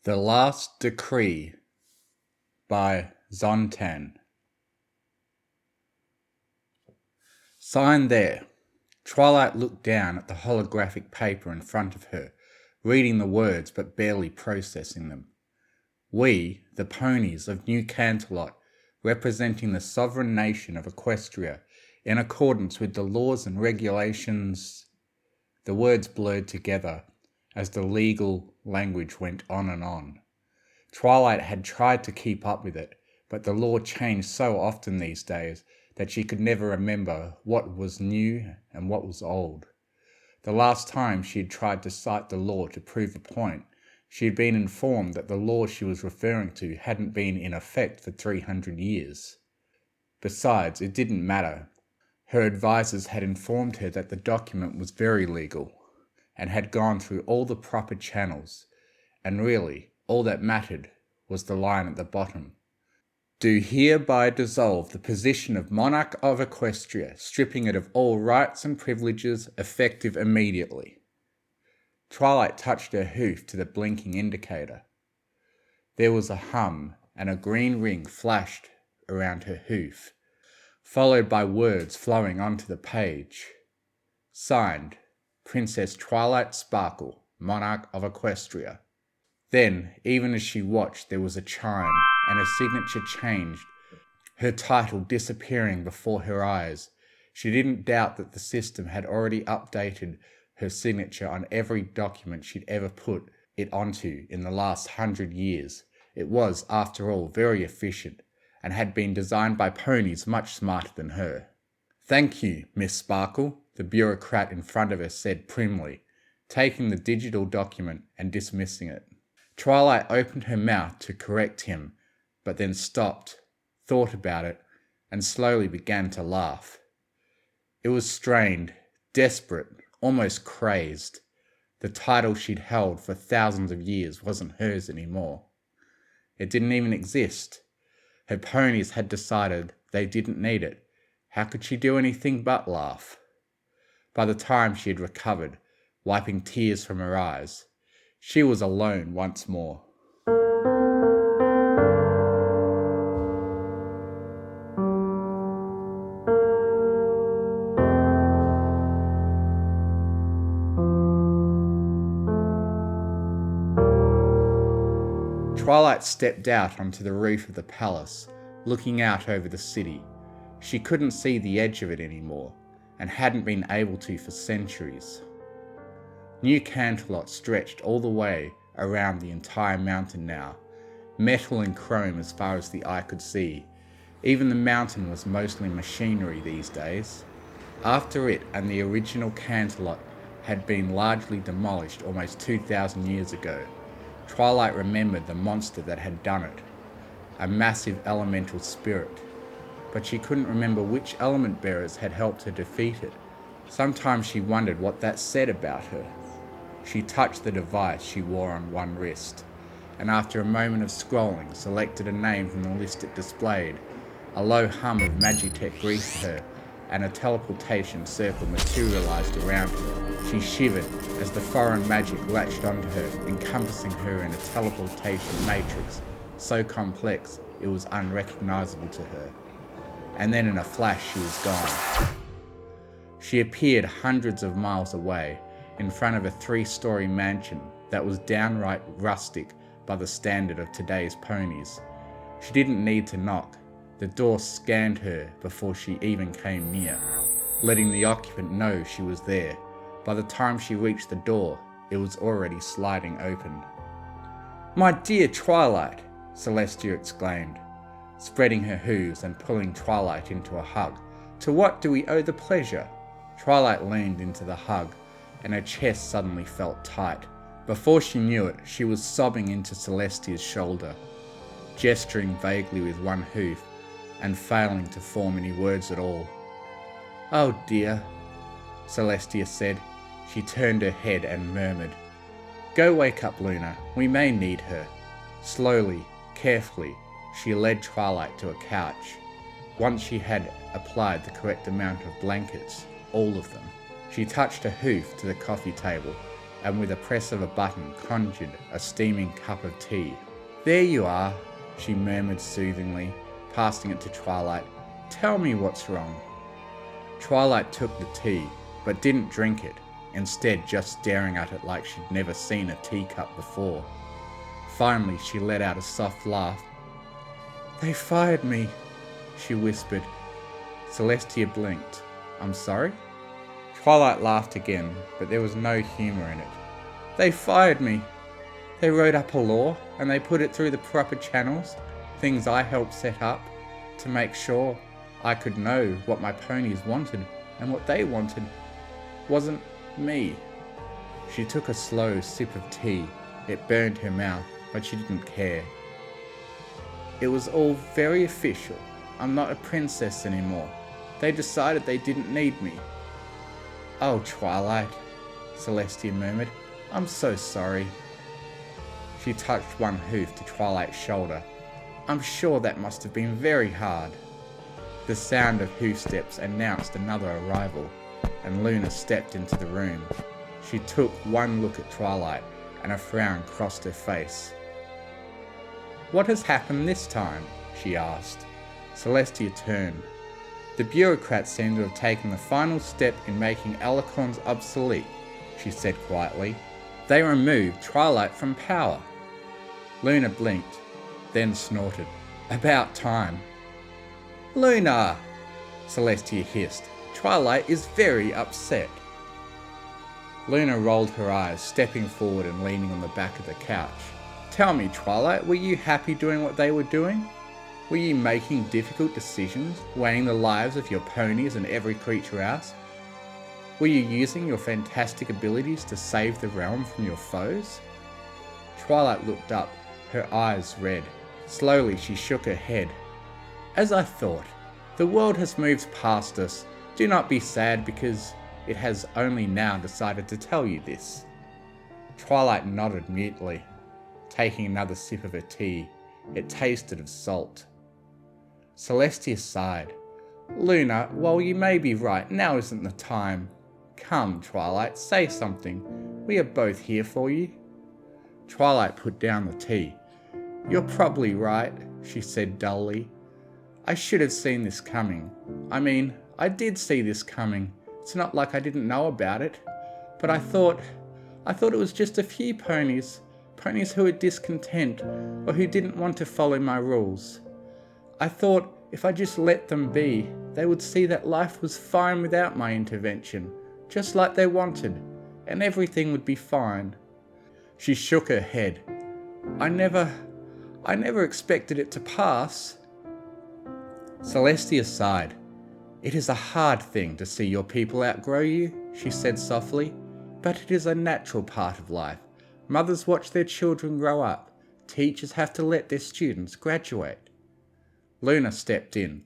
The Last Decree by Zontan. Sign there. Twilight looked down at the holographic paper in front of her, reading the words but barely processing them. We, the ponies of New Canterlot, representing the sovereign nation of Equestria, in accordance with the laws and regulations... The words blurred together as the legal language went on and on. Twilight had tried to keep up with it, but the law changed so often these days that she could never remember what was new and what was old. The last time she had tried to cite the law to prove a point, she had been informed that the law she was referring to hadn't been in effect for 300 years. Besides, it didn't matter. Her advisors had informed her that the document was very legal, and had gone through all the proper channels, and really, all that mattered was the line at the bottom. Do hereby dissolve the position of Monarch of Equestria, stripping it of all rights and privileges, effective immediately. Twilight touched her hoof to the blinking indicator. There was a hum, and a green ring flashed around her hoof, followed by words flowing onto the page. Signed, Princess Twilight Sparkle, Monarch of Equestria. Then, even as she watched, there was a chime, and her signature changed, her title disappearing before her eyes. She didn't doubt that the system had already updated her signature on every document she'd ever put it onto in the last 100 years. It was, after all, very efficient, and had been designed by ponies much smarter than her. Thank you, Miss Sparkle, the bureaucrat in front of her said primly, taking the digital document and dismissing it. Twilight opened her mouth to correct him, but then stopped, thought about it, and slowly began to laugh. It was strained, desperate, almost crazed. The title she'd held for thousands of years wasn't hers anymore. It didn't even exist. Her ponies had decided they didn't need it. How could she do anything but laugh? By the time she had recovered, wiping tears from her eyes, she was alone once more. Twilight stepped out onto the roof of the palace, looking out over the city. She couldn't see the edge of it anymore, and hadn't been able to for centuries. New Canterlot stretched all the way around the entire mountain now, metal and chrome as far as the eye could see. Even the mountain was mostly machinery these days. After it and the original Canterlot had been largely demolished almost 2,000 years ago, Twilight remembered the monster that had done it, a massive elemental spirit, but she couldn't remember which element bearers had helped her defeat it. Sometimes she wondered what that said about her. She touched the device she wore on one wrist, and after a moment of scrolling, selected a name from the list it displayed. A low hum of Magitech greeted her, and a teleportation circle materialized around her. She shivered as the foreign magic latched onto her, encompassing her in a teleportation matrix so complex it was unrecognizable to her. And then in a flash she was gone. She appeared hundreds of miles away, in front of a 3-story mansion that was downright rustic by the standard of today's ponies. She didn't need to knock. The door scanned her before she even came near, letting the occupant know she was there. By the time she reached the door, it was already sliding open. "My dear Twilight!" Celestia exclaimed, spreading her hooves and pulling Twilight into a hug. "To what do we owe the pleasure?" Twilight leaned into the hug, and her chest suddenly felt tight. Before she knew it, she was sobbing into Celestia's shoulder, gesturing vaguely with one hoof, and failing to form any words at all. "Oh dear," Celestia said. She turned her head and murmured, "Go wake up Luna, we may need her." Slowly, carefully, she led Twilight to a couch. Once she had applied the correct amount of blankets, all of them, she touched a hoof to the coffee table and with a press of a button conjured a steaming cup of tea. "There you are," she murmured soothingly, passing it to Twilight. "Tell me what's wrong." Twilight took the tea, but didn't drink it, instead just staring at it like she'd never seen a teacup before. Finally, she let out a soft laugh. "They fired me," she whispered. Celestia blinked. "I'm sorry?" Twilight laughed again, but there was no humour in it. "They fired me. They wrote up a law, and they put it through the proper channels, things I helped set up, to make sure I could know what my ponies wanted and what they wanted. Wasn't me." She took a slow sip of tea. It burned her mouth, but she didn't care. "It was all very official. I'm not a princess anymore. They decided they didn't need me." "Oh, Twilight," Celestia murmured. "I'm so sorry." She touched one hoof to Twilight's shoulder. "I'm sure that must have been very hard." The sound of hoof steps announced another arrival, and Luna stepped into the room. She took one look at Twilight, and a frown crossed her face. "What has happened this time?" she asked. Celestia turned. "The bureaucrats seem to have taken the final step in making alicorns obsolete," she said quietly. "They removed Twilight from power." Luna blinked, then snorted. "About time." "Luna!" Celestia hissed. "Twilight is very upset." Luna rolled her eyes, stepping forward and leaning on the back of the couch. "Tell me, Twilight, were you happy doing what they were doing? Were you making difficult decisions, weighing the lives of your ponies and every creature else? Were you using your fantastic abilities to save the realm from your foes?" Twilight looked up, her eyes red. Slowly she shook her head. "As I thought, the world has moved past us. Do not be sad because it has only now decided to tell you this." Twilight nodded mutely, taking another sip of her tea. It tasted of salt. Celestia sighed. "Luna, while you may be right, now isn't the time. Come, Twilight, say something. We are both here for you." Twilight put down the tea. "You're probably right," she said dully. "I should have seen this coming. I mean, I did see this coming. It's not like I didn't know about it. But I thought it was just a few ponies who were discontent or who didn't want to follow my rules. I thought if I just let them be, they would see that life was fine without my intervention, just like they wanted, and everything would be fine." She shook her head. I never expected it to pass." Celestia sighed. "It is a hard thing to see your people outgrow you," she said softly, "but it is a natural part of life. Mothers watch their children grow up. Teachers have to let their students graduate." Luna stepped in.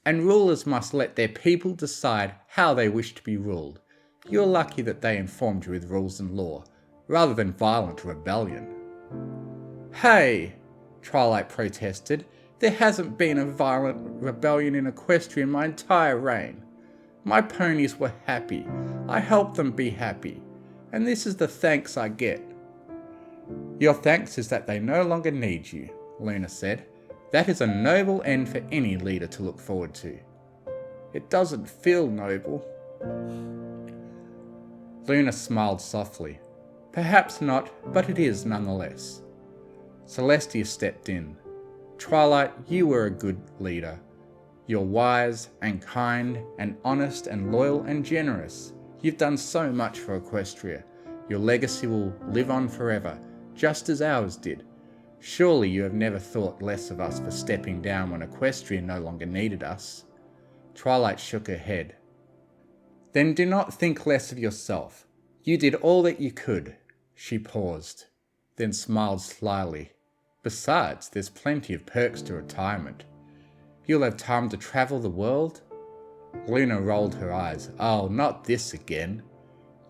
"And rulers must let their people decide how they wish to be ruled. You're lucky that they informed you with rules and law, rather than violent rebellion." "Hey!" Twilight protested. "There hasn't been a violent rebellion in Equestria in my entire reign. My ponies were happy. I helped them be happy. And this is the thanks I get." "Your thanks is that they no longer need you," Luna said. "That is a noble end for any leader to look forward to." "It doesn't feel noble." Luna smiled softly. "Perhaps not, but it is nonetheless." Celestia stepped in. "Twilight, you were a good leader. You're wise and kind and honest and loyal and generous. You've done so much for Equestria. Your legacy will live on forever, just as ours did. Surely you have never thought less of us for stepping down when Equestria no longer needed us." Twilight shook her head. "Then do not think less of yourself. You did all that you could." She paused, then smiled slyly. "Besides, there's plenty of perks to retirement. You'll have time to travel the world." Luna rolled her eyes. "Oh, not this again.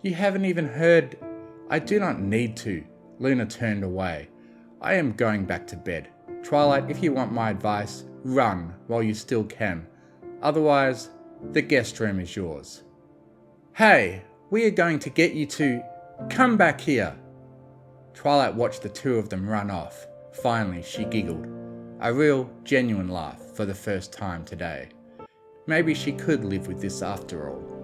You haven't even heard—" "I do not need to." Luna turned away. "I am going back to bed. Twilight, if you want my advice, run while you still can. Otherwise, the guest room is yours." "Hey, we are going to get you to—" Come back here! Twilight watched the two of them run off. Finally, she giggled. A real, genuine laugh for the first time today. Maybe she could live with this after all.